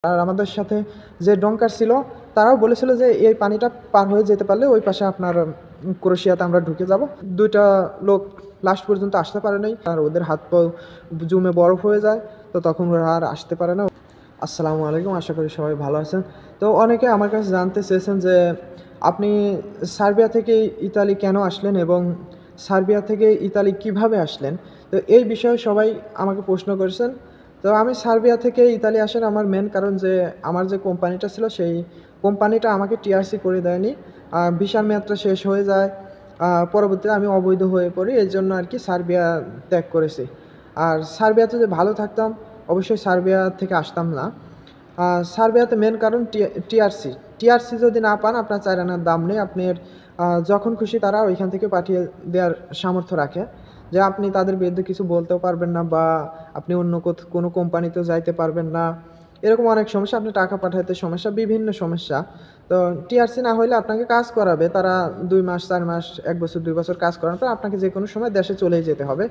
আর আমাদের সাথে যে ডঙ্কার ছিল তারাও বলেছিল যে এই পানিটা পার হয়ে যেতে পারলে ওই পাশে আপনার ক্রোয়েশিয়াতে আমরা ঢুকে যাব। 2টা লোক লাস্ট পর্যন্ত আসতে পারে নাই, আর ওদের হাত পা জমে বরফ হয়ে যায়, তো তখন ওরা আর আসতে পারে না। আসসালামু আলাইকুম, আশা করি সবাই ভালো আছেন। তো অনেকে আমার কাছে জানতে চেয়েছেন যে আপনি সার্বিয়া থেকে ইতালি কেন আসলেন এবং সার্বিয়া থেকে ইতালি কিভাবে আসলেন। তো এই বিষয়ে সবাই আমাকে প্রশ্ন করেছেন। তো আমি সার্বিয়া থেকে ইতালি আসার আমার মেন কারণ যে আমার যে কোম্পানিটা ছিল সেই কোম্পানিটা আমাকে টিআরসি করে দেয়নি, ভিসার মেয়াদটা শেষ হয়ে যায়। পরবর্তীতে আমি অবৈধ হয়ে পড়ি, এই জন্য আর কি সার্বিয়া ত্যাগ করেছি। আর সার্বিয়াতে যে ভালো থাকতাম অবশ্যই সার্বিয়া থেকে আসতাম না। সার্বিয়াতে মেন কারণ টিআরসি। টিআরসি যদি না পান আপনার 4 আনার দাম নেই। আপনার যখন খুশি তারা ওইখান থেকে পাঠিয়ে দেওয়ার সামর্থ্য রাখে, যে আপনি তাদের বিরুদ্ধে কিছু বলতেও পারবেন না বা আপনি অন্য কোনো কোম্পানিতেও যাইতে পারবেন না। এরকম অনেক সমস্যা, আপনি টাকা পাঠাতে সমস্যা, বিভিন্ন সমস্যা। তো টিআরসি না হইলে আপনাকে কাজ করাবে তারা 2 মাস 4 মাস 1 বছর 2 বছর কাজ করার পর আপনাকে যে কোনো সময় দেশে চলেই যেতে হবে।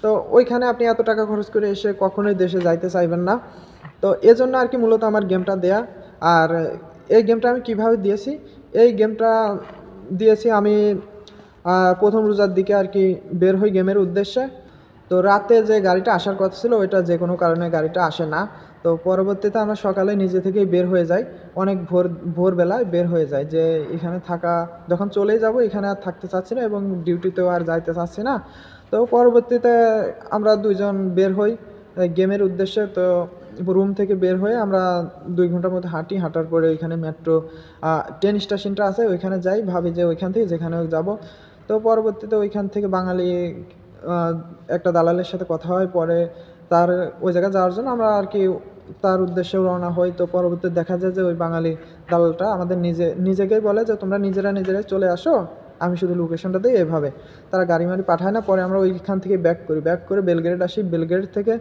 তো ওইখানে আপনি এত টাকা খরচ করে এসে কখনোই দেশে যাইতে চাইবেন না। তো এজন্য আর কি মূলত আমার গেমটা দেয়া। আর এই গেমটা আমি কিভাবে দিয়েছি, এই গেমটা দিয়েছি আমি প্রথম রোজার দিকে আর কি বের হই গেমের উদ্দেশ্যে। তো রাতে যে গাড়িটা আসার কথা ছিল ওইটা যে কোনো কারণে গাড়িটা আসে না। তো পরবর্তীতে আমরা সকালে নিজে থেকেই বের হয়ে যাই, অনেক ভোরবেলায় বের হয়ে যাই যে এখানে থাকা, যখন চলেই যাব এখানে আর থাকতে চাচ্ছি না এবং ডিউটিতেও আর যাইতে চাচ্ছি না। তো পরবর্তীতে আমরা দুইজন বের হই গেমের উদ্দেশ্যে। তো রুম থেকে বের হয়ে আমরা 2 ঘন্টার মতো হাঁটি, হাঁটার পরে ওইখানে মেট্রো ট্রেন স্টেশনটা আছে ওইখানে যাই, ভাবি যে ওইখান থেকে যেখানে যাব। তো পরবর্তীতে ওইখান থেকে বাঙালি একটা দালালের সাথে কথা হয়, পরে তার ওই জায়গায় যাওয়ার জন্য আমরা আর কি তার উদ্দেশ্যে রওনা হই। তো পরবর্তীতে দেখা যায় যে ওই বাঙালি দালালটা আমাদের নিজেকেই বলে যে তোমরা নিজেরাই চলে আসো, আমি শুধু লোকেশনটা দিই। এভাবে তারা গাড়ি মাড়ি পাঠায় না। পরে আমরা ওইখান থেকে ব্যাক করে বেলগ্রেড আসি। বেলগ্রেড থেকে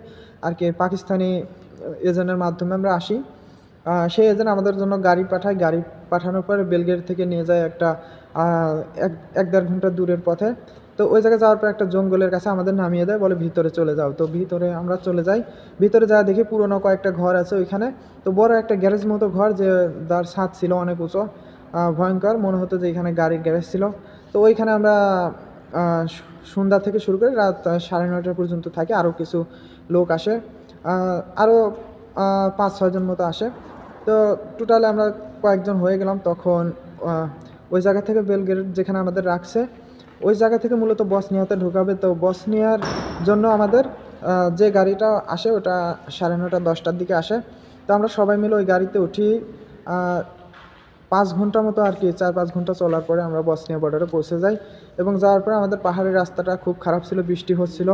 আর কি পাকিস্তানি এজেন্টের মাধ্যমে আমরা আসি। সেই এজেন্ট আমাদের জন্য গাড়ি পাঠায়, গাড়ি পাঠানোর পরে বেলগ্রেড থেকে নিয়ে যায় একটা 1-1.5 ঘন্টা দূরের পথে। তো ওই জায়গায় যাওয়ার পর একটা জঙ্গলের কাছে আমাদের নামিয়ে দেয়, বলে ভিতরে চলে যাও। তো ভিতরে আমরা চলে যাই, ভিতরে যাওয়া দেখি পুরোনো কয়েকটা ঘর আছে ওইখানে। তো বড় একটা গ্যারেজ মতো ঘর, যে তার ছাদ ছিল অনেক উঁচু, ভয়ঙ্কর মনে হতো যে এখানে গাড়ির গ্যারেজ ছিল। তো ওইখানে আমরা সন্ধ্যা থেকে শুরু করে রাত 9:30 পর্যন্ত থাকি। আরও কিছু লোক আসে, আরও 5-6 জন মতো আসে। তো টোটালে আমরা কয়েকজন হয়ে গেলাম। তখন ওই জায়গা থেকে বেলগ্রেড যেখানে আমাদের রাখছে ওই জায়গা থেকে মূলত বসনিয়াতে ঢোকাবে। তো বসনিয়ার জন্য আমাদের যে গাড়িটা আসে ওটা 9:30 10টার দিকে আসে। তো আমরা সবাই মিলে ওই গাড়িতে উঠি। 5 ঘন্টা মতো আর কি, 4-5 ঘন্টা চলার পরে আমরা বসনিয়া বর্ডারে পৌঁছে যাই। এবং যাওয়ার পরে আমাদের পাহাড়ের রাস্তাটা খুব খারাপ ছিল, বৃষ্টি হচ্ছিল।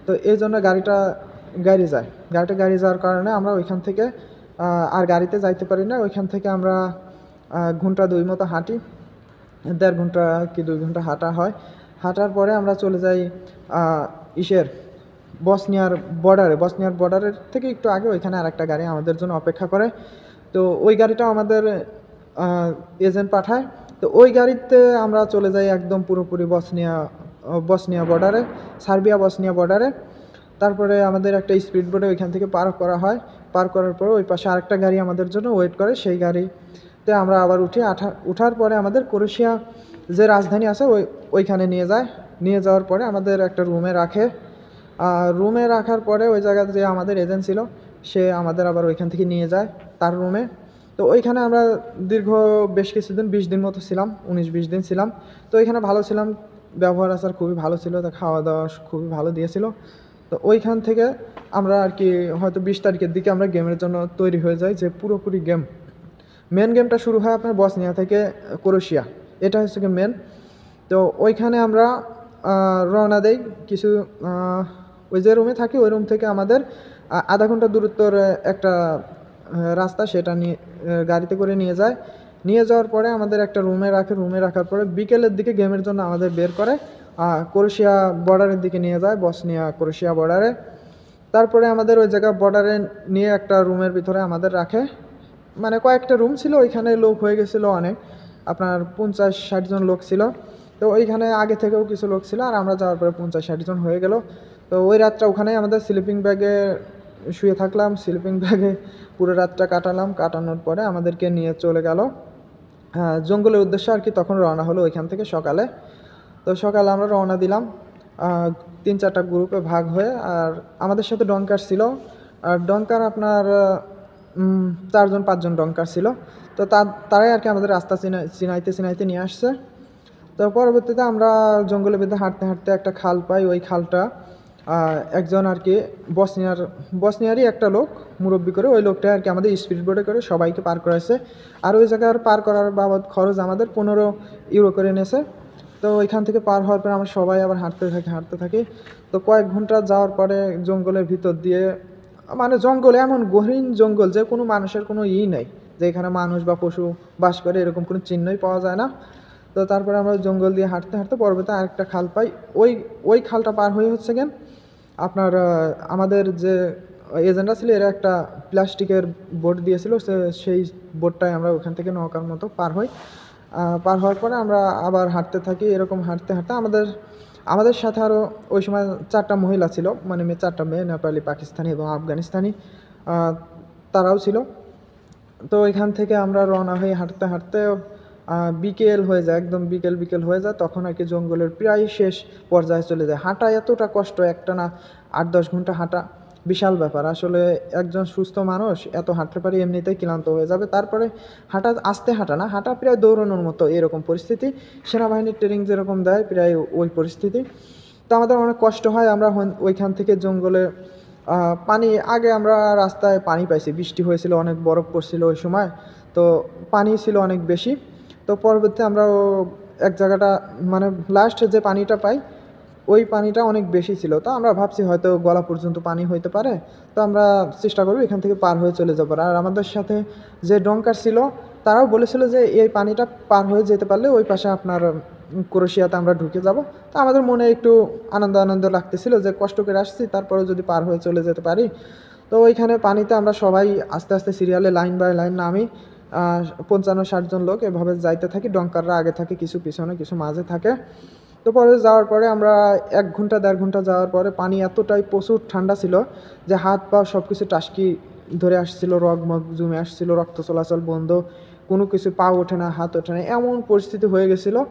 তো এই জন্য গাড়িটা গাড়ি যাওয়ার কারণে আমরা ওইখান থেকে আর গাড়িতে যাইতে পারি না। ওইখান থেকে আমরা ঘন্টা 2 মতো হাঁটি, 1.5 ঘন্টা কি 2 ঘন্টা হাঁটা হয়। হাঁটার পরে আমরা চলে যাই বসনিয়ার বর্ডারের থেকে একটু আগে ওইখানে আরেকটা গাড়ি আমাদের জন্য অপেক্ষা করে। তো ওই গাড়িটাও আমাদের এজেন্ট পাঠায়। তো ওই গাড়িতে আমরা চলে যাই একদম পুরোপুরি বসনিয়া বর্ডারে, সার্বিয়া বসনিয়া বর্ডারে। তারপরে আমাদের একটা স্পিড বোটে ওইখান থেকে পার করা হয়। পার করার পরে ওই পাশে আরেকটা গাড়ি আমাদের জন্য ওয়েট করে, সেই গাড়িতে আমরা আবার উঠি। উঠার পরে আমাদের ক্রোয়েশিয়া যে রাজধানী আছে ওইখানে নিয়ে যাওয়ার পরে আমাদের একটা রুমে রাখে। রুমে রাখার পরে ওই জায়গাতে যে আমাদের এজেন্ট ছিল সে আমাদের আবার ওইখান থেকে নিয়ে যায় তার রুমে। তো ওইখানে আমরা দীর্ঘ বেশ কিছুদিন, 20 দিন মতো ছিলাম, 19-20 দিন ছিলাম। তো ওইখানে ভালো ছিলাম, ব্যবহার আচার খুবই ভালো ছিল, তা খাওয়া দাওয়া খুবই ভালো দিয়েছিল। তো ওইখান থেকে আমরা আর কি হয়তো 20 তারিখের দিকে আমরা গেমের জন্য তৈরি হয়ে যাই, যে পুরোপুরি মেন গেমটা শুরু হয় আপনার বসনিয়া থেকে ক্রোয়েশিয়া, এটা হচ্ছে কি মেন। তো ওইখানে আমরা রওনা দেই কিছু, ওই যে রুমে থাকি ওই রুম থেকে আমাদের আধা ঘন্টা দূরত্বর একটা রাস্তা, সেটা নিয়ে গাড়িতে করে নিয়ে যাওয়ার পরে আমাদের একটা রুমে রাখার পরে বিকেলের দিকে গেমের জন্য আমাদের বের করে ক্রোয়েশিয়া বর্ডারের দিকে নিয়ে যায়, বসনিয়া ক্রোয়েশিয়া বর্ডারে। তারপরে আমাদের ওই জায়গা বর্ডারে নিয়ে একটা রুমের ভিতরে আমাদের রাখে, মানে কয়েকটা রুম ছিল, ওইখানে লোক হয়ে গেছিলো অনেক, আপনার 50-60 জন লোক ছিল। তো ওইখানে আগে থেকেও কিছু লোক ছিল, আর আমরা যাওয়ার পরে 50-60 জন হয়ে গেল। তো ওই রাতটা ওখানেই আমাদের স্লিপিং ব্যাগে শুয়ে থাকলাম স্লিপিং ব্যাগে, পুরো রাতটা কাটালাম। কাটানোর পরে আমাদেরকে নিয়ে চলে গেল জঙ্গলের উদ্দেশ্যে আর কি। তখন রওনা হলো ওইখান থেকে সকালে। তো সকালে আমরা রওনা দিলাম 3-4টা গ্রুপে ভাগ হয়ে। আর আমাদের সাথে ডঙ্কার ছিল, আর ডঙ্কার আপনার 4-5জন ডঙ্কার ছিল। তো তারাই আর কি আমাদের রাস্তা চিনাইতে নিয়ে আসছে। তো পরবর্তীতে আমরা জঙ্গলের ভিতরে হাঁটতে হাঁটতে একটা খাল পাই। ওই খালটা একজন আর কি বসনিয়ারই একটা লোক মুরব্বি করে, ওই লোকটা আর কি আমাদের স্পিড বোটে করে সবাইকে পার করাইছে। আর ওই জায়গার পার করার বাবদ খরচ আমাদের 15 ইউরো করে নিয়েছে। তো ওইখান থেকে পার হওয়ার পরে আমরা সবাই আবার হাঁটতে থাকি। তো কয়েক ঘন্টা যাওয়ার পরে জঙ্গলের ভিতর দিয়ে, মানে জঙ্গলে এমন গহীন জঙ্গল যে কোনো মানুষের কোনো নেই যে এখানে মানুষ বা পশু বাস করে, এরকম কোনো চিহ্নই পাওয়া যায় না। তো তারপরে আমরা জঙ্গল দিয়ে হাঁটতে হাঁটতে পর্বতে আরেকটা খাল পাই। ওই খালটা পার হয়ে হচ্ছে কেন আপনার আমাদের যে এজেন্টরা ছিল এরা একটা প্লাস্টিকের বোট দিয়েছিল, সেই বোটটায় আমরা ওখান থেকে নৌকার মতো পার হই। পার হওয়ার পরে আমরা আবার হাঁটতে থাকি। এরকম হাঁটতে হাঁটতে আমাদের সাথে আরও ওই সময় 4টা মহিলা ছিল, মানে 4টা মেয়ে, নেপালি, পাকিস্তানি এবং আফগানিস্তানি তারাও ছিল। তো এখান থেকে আমরা রওনা হয়ে হাঁটতে হাঁটতে বিকেল হয়ে যায়, একদম বিকেল হয়ে যায়। তখন আর কি জঙ্গলের প্রায় শেষ পর্যায়ে চলে যায়। হাঁটা এতটা কষ্ট, একটা না 8-10 ঘন্টা হাঁটা বিশাল ব্যাপার। আসলে একজন সুস্থ মানুষ এত হাঁটতে পারে এমনিতেই ক্লান্ত হয়ে যাবে। তারপরে হাঁটা আস্তে হাঁটা না, হাঁটা প্রায় দৌড়ানোর মতো এরকম পরিস্থিতি। সেনাবাহিনীর ট্রেনিং যেরকম দেয় প্রায় ওই পরিস্থিতি। তো আমাদের অনেক কষ্ট হয়। আমরা ওইখান থেকে জঙ্গলে পানি, আগে আমরা রাস্তায় পানি পাইছি, বৃষ্টি হয়েছিল, অনেক বরফ পড়ছিল ওই সময়, তো পানি ছিল অনেক বেশি। তো পরবর্তী আমরা এক জায়গাটা, মানে লাস্ট যে পানিটা পাই ওই পানিটা অনেক বেশি ছিল। তো আমরা ভাবছি হয়তো গলা পর্যন্ত পানি হইতে পারে, তো আমরা চেষ্টা করবো এখান থেকে পার হয়ে চলে যাবো। আর আমাদের সাথে যে ডঙ্কার ছিল তারাও বলেছিল যে এই পানিটা পার হয়ে যেতে পারলে ওই পাশে আপনার ক্রোয়েশিয়াতে আমরা ঢুকে যাব। তো আমাদের মনে একটু আনন্দ লাগতেছিল যে কষ্ট করে আসছি, তারপরে যদি পার হয়ে চলে যেতে পারি। তো ওইখানে পানিতে আমরা সবাই আস্তে আস্তে সিরিয়ালে লাইন বাই লাইন নামি 55-60 জন লোক এভাবে যাইতে থাকি। ডঙ্কাররা আগে থাকে, কিছু পিছনে, কিছু মাঝে থাকে। তো পরে যাওয়ার পরে আমরা 1-1.5 ঘন্টা যাওয়ার পরে পানি এতটাই প্রচুর ঠান্ডা ছিল যে হাত পা সব কিছু টাসকি ধরে আসছিল, রগমগ জমে আসছিল, রক্ত চলাচল বন্ধ, কোনো কিছু পা ওঠে না, হাত ওঠে না, এমন পরিস্থিতি হয়ে গেছিলো।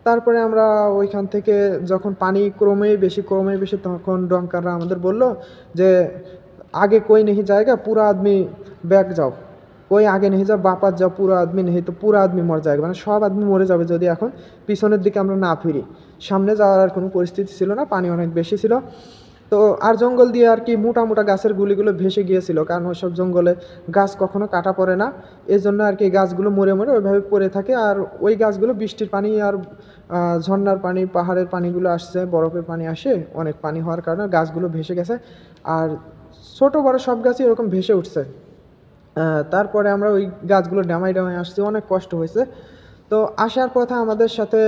তারপরে আমরা ওইখান থেকে যখন পানি ক্রমেই বেশি তখন ডঙ্কাররা আমাদের বলল যে आगे कोई नहीं जाएगा, पूरा आदमी बैक जाओ, कोई आगे नहीं যাও, বাপাত যাও, পুরো আদমি নেই তো পুরো আদমি মর যাবে, মানে সব আদমি মরে যাবে যদি এখন পিছনের দিকে আমরা না ফিরি। সামনে যাওয়ার আর কোনো পরিস্থিতি ছিল না, পানি অনেক বেশি ছিল। তো আর জঙ্গল দিয়ে আর কি মোটা গাছের গুলিগুলো ভেসে গিয়েছিল, কারণ ওইসব জঙ্গলে গাছ কখনো কাটা পড়ে না, এই জন্য আর কি গাছগুলো মরে ওইভাবে পড়ে থাকে। আর ওই গাছগুলো বৃষ্টির পানি আর ঝর্ণার পানি, পাহাড়ের পানিগুলো আসছে, বরফের পানি আসে, অনেক পানি হওয়ার কারণে গাছগুলো ভেসে গেছে। আর ছোট বড় সব গাছই এরকম ভেসে উঠছে। তারপরে আমরা ওই গাছগুলো ডামাই আসছি, অনেক কষ্ট হয়েছে। তো আসার পথে আমাদের সাথে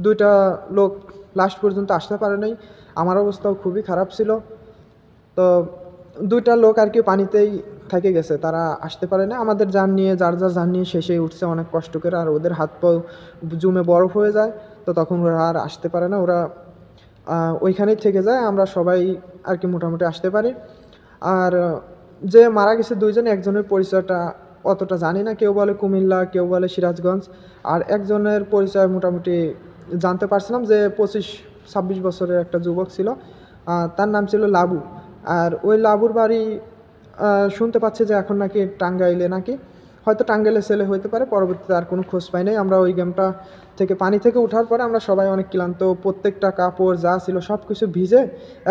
2টা লোক লাস্ট পর্যন্ত আসতে পারে নাই, আমার অবস্থাও খুবই খারাপ ছিল। তো 2টা লোক আর কি পানিতেই থেকে গেছে, তারা আসতে পারে না। আমাদের যান নিয়ে যার যান নিয়ে শেষে উঠছে অনেক কষ্ট করে, আর ওদের হাত পাও জমে বরফ হয়ে যায়। তো তখন ওরা আর আসতে পারে না, ওরা ওইখানেই থেকে যায়। আমরা সবাই আর কি মোটামুটি আসতে পারি। আর যে মারা গেছে 2জন, একজনের পরিচয়টা অতটা জানি না, কেউ বলে কুমিল্লা, কেউ বলে সিরাজগঞ্জ। আর একজনের পরিচয় মোটামুটি জানতে পারছিলাম যে 25-26 বছরের একটা যুবক ছিল, তার নাম ছিল লাবু। আর ওই লাবুর বাড়ি শুনতে পাচ্ছি যে এখন নাকি টাঙ্গাইলে, নাকি হয়তো টাঙ্গাইলের ছেলে হইতে পারে। পরবর্তীতে আর কোনো খোঁজ পাই নাই। আমরা ওই গেমটা থেকে পানি থেকে ওঠার পরে আমরা সবাই অনেক ক্লান্ত, প্রত্যেকটা কাপড় যা ছিল সব কিছু ভিজে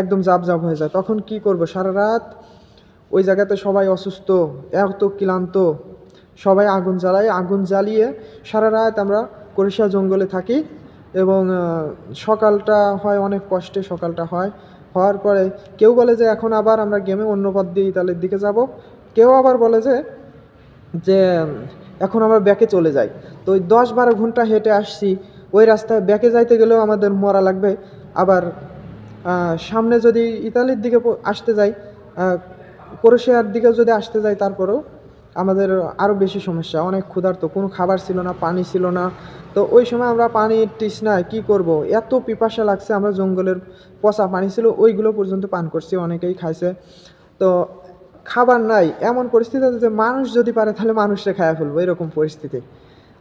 একদম জাব হয়ে যায়। তখন কি করব, সারা রাত ওই জায়গাতে সবাই অসুস্থ, এত ক্লান্ত, সবাই আগুন জ্বালিয়ে সারা রাত আমরা ক্রোয়েশিয়া জঙ্গলে থাকি। এবং সকালটা হয় অনেক কষ্টে, হওয়ার পরে কেউ বলে যে এখন আবার আমরা গেমে অন্য পথ দিয়ে ইতালির দিকে যাব, কেউ আবার বলে যে এখন আমরা ব্যাকে চলে যাই। তো ওই 10-12 ঘন্টা হেঁটে আসছি, ওই রাস্তায় ব্যাকে যাইতে গেলেও আমাদের মরা লাগবে। আবার সামনে যদি ইতালির দিকে আসতে যাই, ক্রোয়েশিয়ার দিকে যদি আসতে যাই, তারপরেও আমাদের আরও বেশি সমস্যা, অনেক ক্ষুধার্ত, কোনো খাবার ছিল না, পানি ছিল না। তো ওই সময় আমরা পানির তৃষ্ণায় কী করব, এত পিপাসা লাগছে, আমরা জঙ্গলের পচা পানি ছিল ওইগুলো পর্যন্ত পান করছি, অনেকেই খাইছে। তো খাবার নাই, এমন পরিস্থিতি যে মানুষ যদি পারে তাহলে মানুষরে খায়া ফেলবো, এরকম পরিস্থিতি।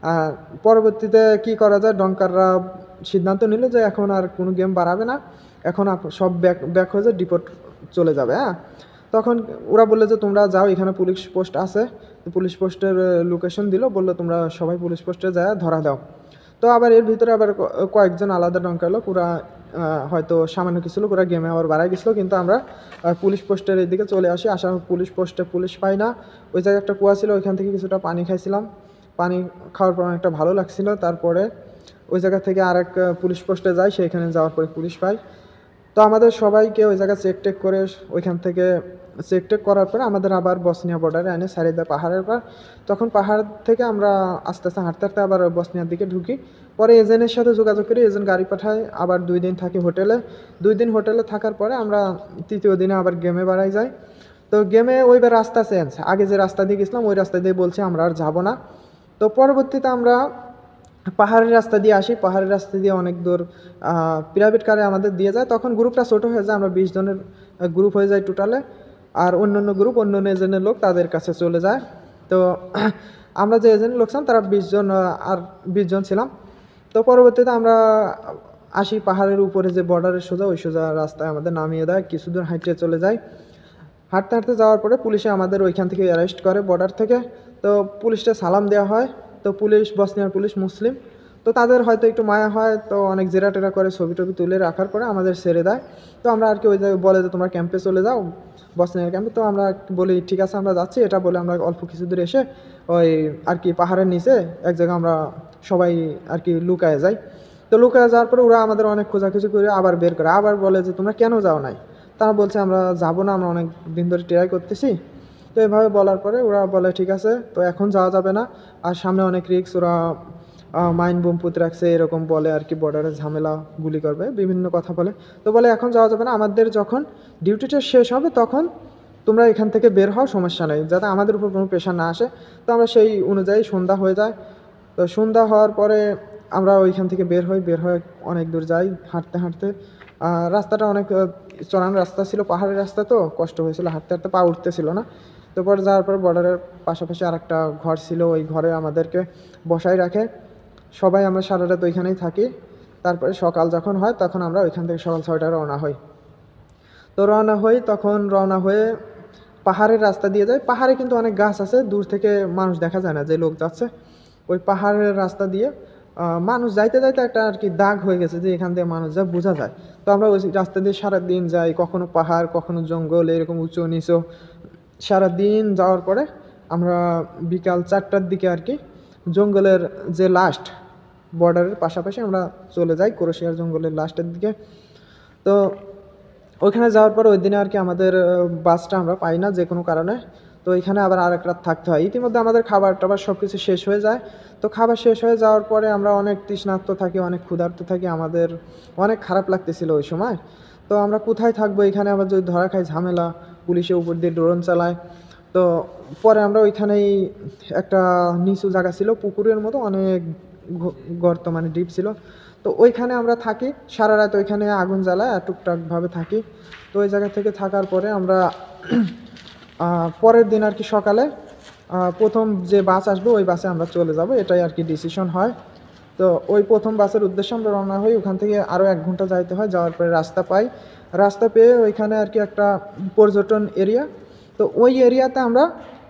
আর পরবর্তীতে কি করা যায়, ডঙ্কাররা সিদ্ধান্ত নিল যে এখন আর কোনো গেম বাড়াবে না, এখন সব ব্যাক ব্যাক হয়ে যায়, ডিপোর্ট চলে যাবে। হ্যাঁ, তখন ওরা বললো যে তোমরা যাও, এখানে পুলিশ পোস্ট আছে। পুলিশ পোস্টের লোকেশন দিল, বললো তোমরা সবাই পুলিশ পোস্টে যায় ধরা দাও। তো আবার এর ভিতরে আবার কয়েকজন আলাদা ডঙ্কা লোক, ওরা হয়তো সামান্য কিছু লোক ওরা গেমে আবার বাড়াই গেছিলো, কিন্তু আমরা পুলিশ পোস্টের এদিকে চলে আসি। আসার পুলিশ পোস্টে পুলিশ পাই না, ওই জায়গায় একটা কুয়া ছিল, ওইখান থেকে কিছুটা পানি খাইছিলাম। পানি খাওয়ার পর অনেকটা ভালো লাগছিল। তারপরে ওই জায়গা থেকে আরেক পুলিশ পোস্টে যাই, সেইখানে যাওয়ার পরে পুলিশ পাই। তো আমাদের সবাইকে ওই জায়গায় চেক টেক করে, ওইখান থেকে চেক টেক করার পরে আমাদের আবার বসনিয়া বর্ডারে এনে সারি দেয় পাহাড়ের পর। তখন পাহাড় থেকে আমরা আস্তে আস্তে হাঁটতে হাঁটতে আবার বসনিয়ার দিকে ঢুকি। পরে এজেন্টের সাথে যোগাযোগ করি, এজেন্ট গাড়ি পাঠায়, আবার 2 দিন থাকি হোটেলে। 2 দিন হোটেলে থাকার পরে আমরা তৃতীয় দিনে আবার গেমে বাড়াই যাই। তো গেমে ওইবার রাস্তা চেঞ্জ, আগে যে রাস্তা দিয়ে গেছিলাম ওই রাস্তা দিয়ে বলছে আমরা আর যাবো না। তো পরবর্তীতে আমরা পাহাড়ের রাস্তা দিয়ে আসি, পাহাড়ের রাস্তা দিয়ে অনেক দূর প্রাইভেট কারে আমাদের দিয়ে যায়। তখন গ্রুপটা ছোটো হয়ে যায়, আমরা 20 জনের গ্রুপ হয়ে যাই টোটালে। আর অন্য গ্রুপ, অন্য এজেন্টের লোক তাদের কাছে চলে যায়। তো আমরা যে এজেন্টের লোক ছিলাম তারা 20 জন, আর 20 জন ছিলাম। তো পরবর্তীতে আমরা আসি পাহাড়ের উপরে যে বর্ডারের সোজা, ওই সোজা রাস্তায় আমাদের নামিয়ে দেয়, কিছু দূর হাঁটতে চলে যায়। হাঁটতে হাঁটতে যাওয়ার পরে পুলিশে আমাদের ওইখান থেকে অ্যারেস্ট করে বর্ডার থেকে। তো পুলিশটা সালাম দেওয়া হয়। তো পুলিশ, বসনিয়ার পুলিশ মুসলিম, তো তাদের হয়তো একটু মায়া হয়, তো অনেক জেরা টেরা করে, ছবি টবি তুলে রাখার পরে আমাদের ছেড়ে দেয়। তো আমরা আর কি ওই জায়গায় বলে যে তোমরা ক্যাম্পে চলে যাও, বসনিয়ার ক্যাম্পে। তো আমরা বলি ঠিক আছে আমরা যাচ্ছি, এটা বলে আমরা অল্প কিছু দূর এসে ওই আর কি পাহাড়ের নিচে এক জায়গায় আমরা সবাই আর কি লুকায় যাই। তো লুকায় যাওয়ার পরে ওরা আমাদের অনেক খোঁজাখুঁজি করে আবার বের করে, আবার বলে যে তোমরা কেন যাও নাই। তারা বলছে আমরা যাবো না, আমরা অনেক দিন ধরে ট্রাই করতেছি। তো এভাবে বলার পরে ওরা বলে ঠিক আছে, তো এখন যাওয়া যাবে না, আর সামনে অনেক রিস্ক, ওরা মাইন বোম পুঁতে রাখছে, এরকম বলে আর কি, বর্ডারে ঝামেলা, গুলি করবে, বিভিন্ন কথা বলে। তো বলে এখন যাওয়া যাবে না, আমাদের যখন ডিউটিটা শেষ হবে তখন তোমরা এখান থেকে বের হও, সমস্যা নেই, যাতে আমাদের উপর কোনো প্রেশার না আসে। তো আমরা সেই অনুযায়ী সন্ধ্যা হয়ে যায়। তো সন্ধ্যা হওয়ার পরে আমরা ওইখান থেকে বের হই, বের হয়ে অনেক দূর যাই হাঁটতে হাঁটতে। রাস্তাটা অনেক চড়ানো রাস্তা ছিল, পাহাড়ের রাস্তা, তো কষ্ট হয়েছিল, হাঁটতে হাঁটতে পা উঠতেছিল না। তো পরে যাওয়ার পর বর্ডারের পাশাপাশি আরেকটা ঘর ছিল, ওই ঘরে আমাদেরকে বসাই রাখে। সবাই আমরা সারা রাত ওইখানেই থাকি। তারপরে সকাল যখন হয় তখন আমরা ওইখান থেকে সকাল 6টায় রওনা হই। তো রওনা হই, তখন রওনা হয়ে পাহাড়ের রাস্তা দিয়ে যায়। পাহাড়ে কিন্তু অনেক গাছ আছে, দূর থেকে মানুষ দেখা যায় না যে লোক যাচ্ছে। ওই পাহাড়ের রাস্তা দিয়ে মানুষ যাইতে যাইতে একটা আর কি দাগ হয়ে গেছে যে এখান দিয়ে মানুষ যা বোঝা যায়। তো আমরা ওই রাস্তা দিয়ে সারাদিন যাই, কখনো পাহাড়, কখনো জঙ্গল, এরকম উঁচু নিচু। সারাদিন যাওয়ার পরে আমরা বিকাল 4টার দিকে আর কি জঙ্গলের যে লাস্ট বর্ডারের পাশাপাশি আমরা চলে যাই, ক্রোয়েশিয়ার জঙ্গলের লাস্টের দিকে। তো ওইখানে যাওয়ার পর ওই দিনে আর কি আমাদের বাসটা আমরা পাই না যে কোনো কারণে। তো এখানে আবার আরেক রাত থাকতে হয়। ইতিমধ্যে আমাদের খাবার টাবার সব কিছু শেষ হয়ে যায়। তো খাবার শেষ হয়ে যাওয়ার পরে আমরা অনেক তৃষ্ণার্ত থাকি, অনেক ক্ষুধার্ত থাকি, আমাদের অনেক খারাপ লাগতেছিল ওই সময়। তো আমরা কোথায় থাকবো, এখানে আবার যদি ধরা খাই ঝামেলা, পুলিশের উপর দিয়ে ড্রোন চালায়। তো পরে আমরা ওইখানেই একটা নিচু জায়গা ছিল, পুকুরের মতো অনেক গর্ত, মানে ডিপ ছিল। তো ওইখানে আমরা থাকি সারা রাত, ওইখানে আগুন জ্বালায় আর টুকটাকভাবে থাকি। তো ওই জায়গা থেকে থাকার পরে আমরা পরের দিন আর কি সকালে প্রথম যে বাস আসবে ওই বাসে আমরা চলে যাব, এটাই আর কি ডিসিশন হয়। তো ওই প্রথম বাসের উদ্দেশ্যে আমরা রওনা হই। ওখান থেকে আরও 1 ঘন্টা যাইতে হয়, যাওয়ার পরে রাস্তা পাই। রাস্তা পেয়ে ওইখানে আর কি একটা পর্যটন এরিয়া, তো ওই এরিয়াতে আমরা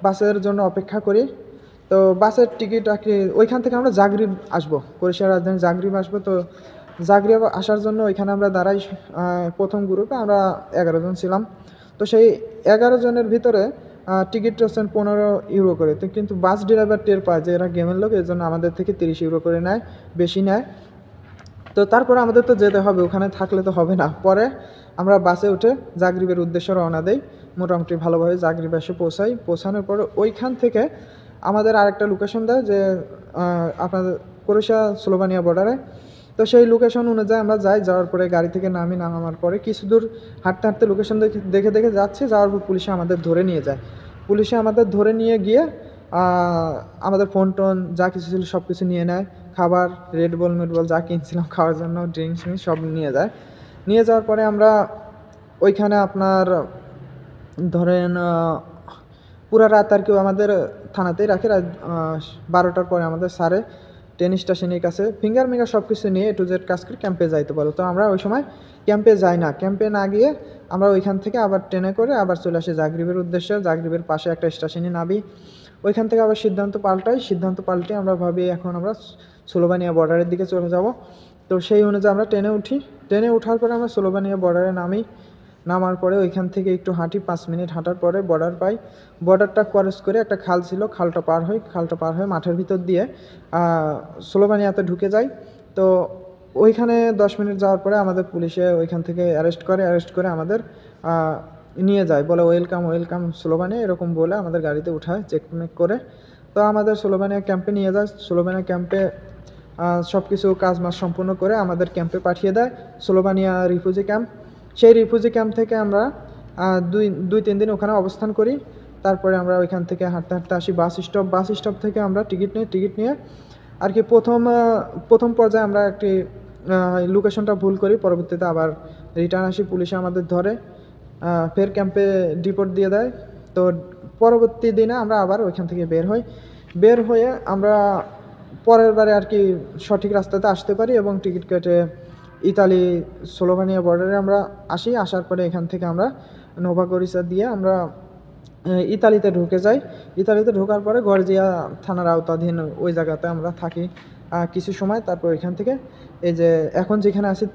বাসের জন্য অপেক্ষা করি। তো বাসের টিকিট আর কি, ওইখান থেকে আমরা জাগরিব আসবো, ক্রোয়েশিয়ার রাজধানী জাগরিব আসবো। তো জাগরিব আসার জন্য ওইখানে আমরা দাঁড়াই। প্রথম গ্রুপে আমরা 11 জন ছিলাম। তো সেই 11 জনের ভিতরে টিকিট হচ্ছেন 15 ইউরো করে। তো কিন্তু বাস ড্রাইভার টের পায় যে এরা গেমের লোক, এর জন্য আমাদের থেকে 30 ইউরো করে নেয়, বেশি নেয়। তো তারপরে আমাদের তো যেতে হবে, ওখানে থাকলে তো হবে না। পরে আমরা বাসে উঠে জাগরিবের উদ্দেশ্যে রওনা দেই। মোটামুটি ভালোভাবে জাগরিব এসে পৌঁছাই। পৌঁছানোর পরে ওইখান থেকে আমাদের আরেকটা লোকেশন দেয় যে আপনাদের ক্রোয়েশিয়া স্লোভানিয়া বর্ডারে। তো সেই লোকেশন অনুযায়ী আমরা যাই। যাওয়ার পরে গাড়ি থেকে নামার পরে কিছু দূর হাঁটতে হাঁটতে লোকেশন দেখে দেখে যাচ্ছি। যাওয়ার পর পুলিশে আমাদের ধরে নিয়ে যায়। পুলিশে আমাদের ধরে নিয়ে গিয়ে আমাদের ফোন টোন যা কিছু ছিল সব কিছু নিয়ে নেয়। খাবার, রেড বল মেডবল যা কিনছিলাম খাওয়ার জন্য, ড্রিঙ্কস সব নিয়ে যায়। নিয়ে যাওয়ার পরে আমরা ওইখানে আপনার ধরেন পুরা রাত আর কি আমাদের থানাতেই রাখে। রাত 12টার পরে আমাদের স্যারে ট্রেন স্টেশনের কাছে ফিঙ্গার মিঙ্গার সব কিছু নিয়ে A to Z কাজ করে ক্যাম্পে যাইতে বলো। তো আমরা ওই সময় ক্যাম্পে যাই না। ক্যাম্পে না গিয়ে আমরা ওইখান থেকে আবার ট্রেনে করে আবার চলে আসি জাগরিবের উদ্দেশ্যে। জাগরিবের পাশে একটা স্টেশনে নামি। ওইখান থেকে আবার সিদ্ধান্ত পাল্টে আমরা ভাবি এখন আমরা স্লোভানিয়া বর্ডারের দিকে চলে যাব। তো সেই অনুযায়ী আমরা ট্রেনে উঠি। ট্রেনে ওঠার পরে আমরা স্লোভানিয়া বর্ডারে নামি। নামার পরে ওইখান থেকে একটু হাঁটি, 5 মিনিট হাঁটার পরে বর্ডার পাই। বর্ডারটা ক্রস করে একটা খাল ছিল, খালটা পার হয়ে মাঠের ভিতর দিয়ে স্লোভানিয়াতে ঢুকে যাই। তো ওইখানে 10 মিনিট যাওয়ার পরে আমাদের পুলিশে ওইখান থেকে অ্যারেস্ট করে আমাদের নিয়ে যায়, বলে ওয়েলকাম স্লোভানিয়া, এরকম বলে আমাদের গাড়িতে উঠায় চেকমেক করে। তো আমাদের স্লোভানিয়া ক্যাম্পে নিয়ে যায়। স্লোভানিয়া ক্যাম্পে সব কিছু কাজবাজ সম্পূর্ণ করে আমাদের ক্যাম্পে পাঠিয়ে দেয়, স্লোভানিয়া রিফিউজি ক্যাম্প। সেই রিফিউজি ক্যাম্প থেকে আমরা 2-3 দিন ওখানে অবস্থান করি। তারপরে আমরা ওইখান থেকে হাঁটতে আসি বাস স্টপ থেকে আমরা টিকিট নিয়ে আর কি প্রথম পর্যায়ে আমরা একটি লোকেশনটা ভুল করি, পরবর্তীতে আবার রিটার্ন আসি। পুলিশে আমাদের ধরে ফের ক্যাম্পে ডিপোর্ট দিয়ে দেয়। তো পরবর্তী দিনে আমরা আবার ওইখান থেকে বের হয়ে আমরা পরের বারে আর কি সঠিক রাস্তাতে আসতে পারি এবং টিকিট কেটে ইতালি স্লোভানিয়া বর্ডারে আমরা আসার পরে এখান থেকে আমরা নোভা গরিসা দিয়ে আমরা ইতালিতে ঢুকে যাই। ইতালিতে ঢোকার পরে গর্জিয়া থানার আওতাধীন ওই জায়গাতে আমরা থাকি কিছু সময়। তারপর এখান থেকে এই যে এখন যেখানে আছি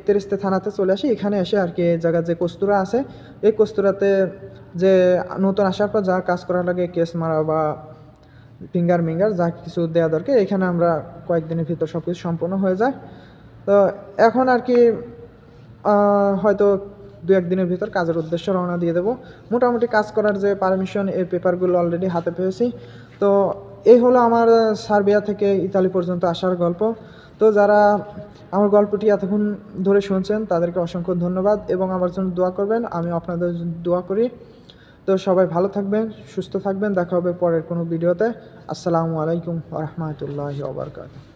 তেরেস্তে থানাতে চলে আসি। এখানে এসে আর কি এই জায়গায় যে কস্তুরা আছে, এই কস্তুরাতে যে নতুন আসার পর যা কাজ করা লাগে, কেস মারা বা ফিঙ্গার যা কিছু দেওয়া দরকার, এখানে আমরা কয়েকদিনের ভিতর সব কিছু সম্পন্ন হয়ে যায়। তো এখন আর কি হয়তো 2-1 দিনের ভিতর কাজের উদ্দেশ্যে রওনা দিয়ে দেবো। মোটামুটি কাজ করার যে পারমিশন, এই পেপারগুলো অলরেডি হাতে পেয়েছি। তো এই হলো আমার সার্বিয়া থেকে ইতালি পর্যন্ত আসার গল্প। তো যারা আমার গল্পটি এতক্ষণ ধরে শুনছেন তাদেরকে অসংখ্য ধন্যবাদ এবং আমার জন্য দোয়া করবেন। আমি আপনাদের জন্য দোয়া করি। তো সবাই ভালো থাকবেন, সুস্থ থাকবেন। দেখা হবে পরের কোনো ভিডিওতে। আসসালামু আলাইকুম ওয়া রাহমাতুল্লাহি ওয়া বারাকাতুহু।